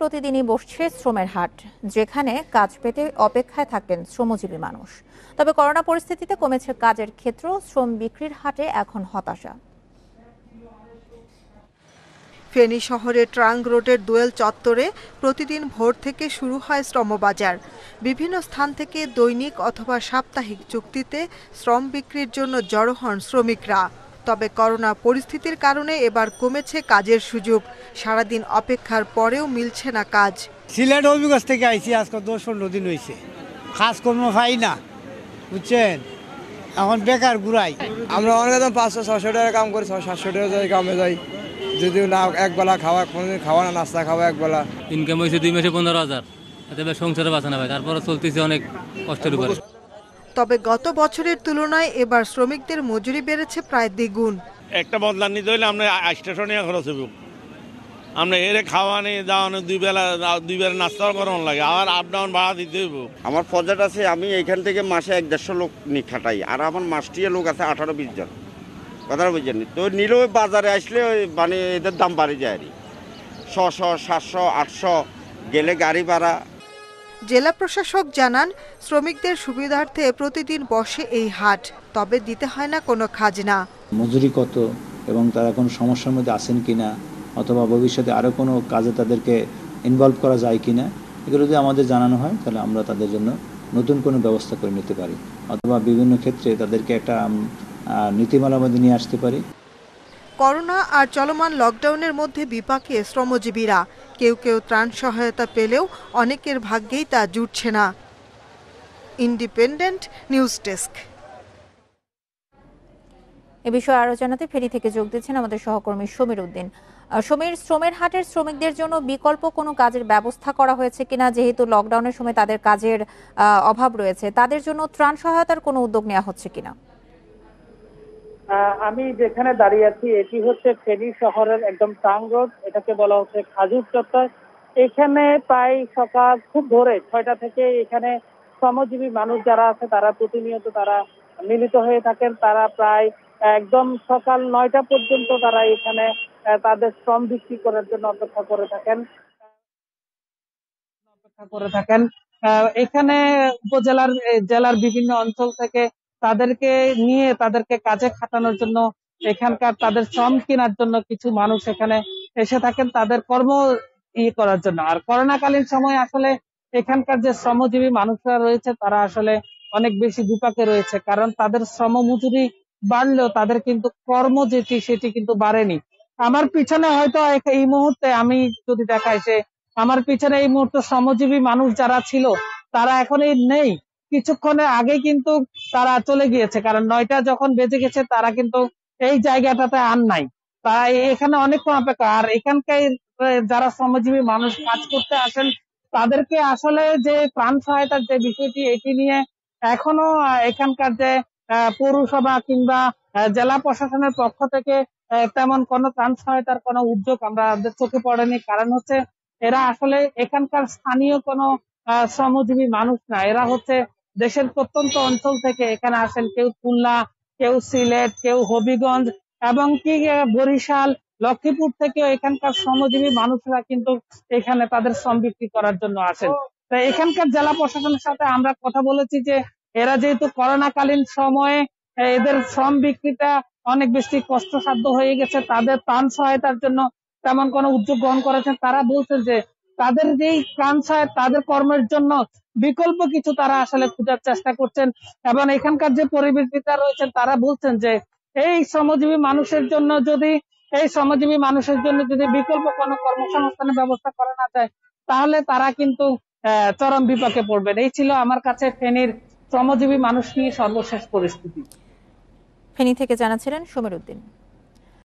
প্রতিদিনই বসছে শ্রমের হাট, যেখানে কাজ পেতে অপেক্ষায় থাকেন শ্রমজীবী মানুষ। তবে করোনা পরিস্থিতিতে কমেছে কাজের ক্ষেত্র, শ্রম বিক্রির হাটে এখন হতাশা। ফেনী শহরের ট্রাঙ্ক রোডের দোয়েল চত্বরে প্রতিদিন ভোর থেকে শুরু হয় শ্রমবাজার। বিভিন্ন স্থান থেকে দৈনিক অথবা সাপ্তাহিক চুক্তিতে শ্রম বিক্রির জন্য জড়ো হন শ্রমিকরা। তবে করোনা পরিস্থিতির কারণে এবার কমেছে কাজের সুযোগ। সারাদিন অপেক্ষার পরেও মিলছে না কাজ। সিলেট হবিগঞ্জ থেকে আইছি, আজকে 10-15 দিন হয়েছে, কাজকর্ম পাই না, বুঝছেন, এখন বেকার ঘুরাই। আমরা অনেক 500-600 টাকা কাম করি, 600-700 টাকা যাই কামে যাই, যদি না একবেলা খাওয়া, কোনোদিন খাওয়া না নাস্তা খাওয়া, একবেলা ইনকাম হয়েছে 2 মাসে 15,000, এতে সংসারে বাঁচা না ভাই, তারপরে চলতেছে অনেক কষ্টের উপরে। তবে গত বছরের তুলনায় এবার শ্রমিকদের মজুরি বেড়েছে প্রায় দ্বিগুণ। একটা বদলা নিতে হলে আমরা স্টেশনে খরচ হইব, আমরা এর খাওয়ানি দাওয়ানি দুই বেলা নাস্তাও করানো লাগে, আবার আপ ডাউন ভাড়া দিতে হইব। আমার প্রজেক্ট আছে, আমি এইখান থেকে মাসে 150 লোক খাটাই, আর আমার মাসটিয়া লোক আছে 18-20 জন। কথা বুঝছেন, তো নিলেও বাজারে আসলে মানে এদের দাম বাড়ে যায়, 600, 700, 800 গেলে গাড়ি ভাড়া। জেলা প্রশাসক জানান, শ্রমিকদের সুবিধার্থে প্রতিদিন বসে এই হাট, তবে দিতে হয় না কোনো খাজনা। মজুরি কত এবং তারা কোনো সমস্যার মধ্যে আছেন কিনা, অথবা ভবিষ্যতে আরও কোনো কাজে তাদেরকে ইনভলভ করা যায় কিনা, এগুলো যদি আমাদের জানানো হয় তাহলে আমরা তাদের জন্য নতুন কোনো ব্যবস্থা করে নিতে পারি, অথবা বিভিন্ন ক্ষেত্রে তাদেরকে একটা নীতিমালার মধ্যে নিয়ে আসতে পারি। করোনা আর চলমান লকডাউনের মধ্যে বিপাকে শ্রমজীবীরা। কেউ কেউ ত্রাণ সহায়তা পেলেও অনেকের ভাগ্যেই তা জুটছে না। Independent news desk. এ বিষয়ে আরো জানাতে ফেনী থেকে যোগ দিচ্ছেন আমাদের সহকর্মী সমীর উদ্দিন। সমীর, শ্রমের হাটের শ্রমিকদের জন্য বিকল্প কোনো কাজের ব্যবস্থা করা হয়েছে কিনা, যেহেতু লকডাউনের সময় তাদের কাজের অভাব রয়েছে, তাদের জন্য ত্রাণ সহায়তার কোনো উদ্যোগ নেওয়া হচ্ছে কিনা? আমি যেখানে দাঁড়িয়ে আছি এটি হচ্ছে ফেনী শহরের একদম ট্রাঙ্ক রোড, এটাকে বলা হচ্ছে খাজুর চত্বর। এখানে প্রায় সকাল খুব ভোরে 6টা থেকে এখানে শ্রমজীবী মানুষ যারা আছে তারা প্রতিনিয়ত তারা মিলিত হয়ে থাকেন। তারা প্রায় একদম সকাল 9টা পর্যন্ত তারা এখানে তাদের শ্রম বিক্রি করার জন্য অপেক্ষা করে থাকেন। এখানে উপজেলার জেলার বিভিন্ন অঞ্চল থেকে তাদেরকে নিয়ে তাদেরকে কাজে খাটানোর জন্য, এখানকার তাদের শ্রম কেনার জন্য কিছু মানুষ এখানে এসে থাকেন তাদের কর্ম করার জন্য। আর করোনাকালীন সময় আসলে এখানকার যে শ্রমজীবী মানুষরা রয়েছে তারা আসলে অনেক বেশি বিপাকে রয়েছে, কারণ তাদের শ্রম মজুরি বাড়লেও তাদের কিন্তু কর্ম যেটি সেটি কিন্তু বাড়েনি। আমার পিছনে হয়তো এই মুহূর্তে আমি যদি দেখাই যে আমার পিছনে এই মুহূর্তে শ্রমজীবী মানুষ যারা ছিল তারা এখন নেই, কিছুক্ষণের আগে কিন্তু তারা চলে গিয়েছে, কারণ 9টা যখন বেজে গেছে তারা কিন্তু এই জায়গাটাতে আর নাই। তাই এখানে অনেকক্ষণ অপেক্ষা। আর এখানকার যারা শ্রমজীবী মানুষ কাজ করতে আসেন তাদেরকে আসলে যে ত্রাণ সহায়তার যে বিষয়টি, এটি নিয়ে এখনো এখানকার যে পৌরসভা কিংবা জেলা প্রশাসনের পক্ষ থেকে তেমন কোনো ত্রাণ সহায়তার কোনো উদ্যোগ আমাদের চোখে পড়েনি। কারণ হচ্ছে এরা আসলে এখানকার স্থানীয় কোনো শ্রমজীবী মানুষ না, এরা হচ্ছে দেশের প্রত্যন্ত অঞ্চল থেকে এখানে আসেন, কেউ খুলনা, কেউ সিলেট, কেউ হবিগঞ্জ এবং কি বরিশাল, লক্ষ্মীপুর থেকে এখানকার শ্রমজীবী মানুষরা কিন্তু এখানে তাদের শ্রম বিক্রি করার জন্য আসেন। তো এখানকার জেলা প্রশাসনের সাথে আমরা কথা বলেছি যে এরা যেহেতু করোনাকালীন সময়ে এদের শ্রম বিক্রিটা অনেক বেশি কষ্টসাধ্য হয়ে গেছে, তাদের ত্রাণ সহায়তার জন্য তেমন কোনো উদ্যোগ গ্রহণ করেছেন। তারা বলছেন যে তাদের যেই ত্রাণ সহায়তা, তাদের কর্মের জন্য বিকল্প কিছু তারা আসলে খোঁজার চেষ্টা করছেন, এবং এখানকার যে পরিবেশবিদরা রয়েছেন তারা বলছেন যে এই শ্রমজীবী মানুষের জন্য যদি বিকল্প কোনো কর্মসংস্থানের ব্যবস্থা করা না যায় তাহলে তারা কিন্তু চরম বিপাকে পড়বেন। এই ছিল আমার কাছে ফেনীর শ্রমজীবী মানুষ নিয়ে সর্বশেষ পরিস্থিতি। ফেনী থেকে জানাচ্ছিলেন সমীর উদ্দিন।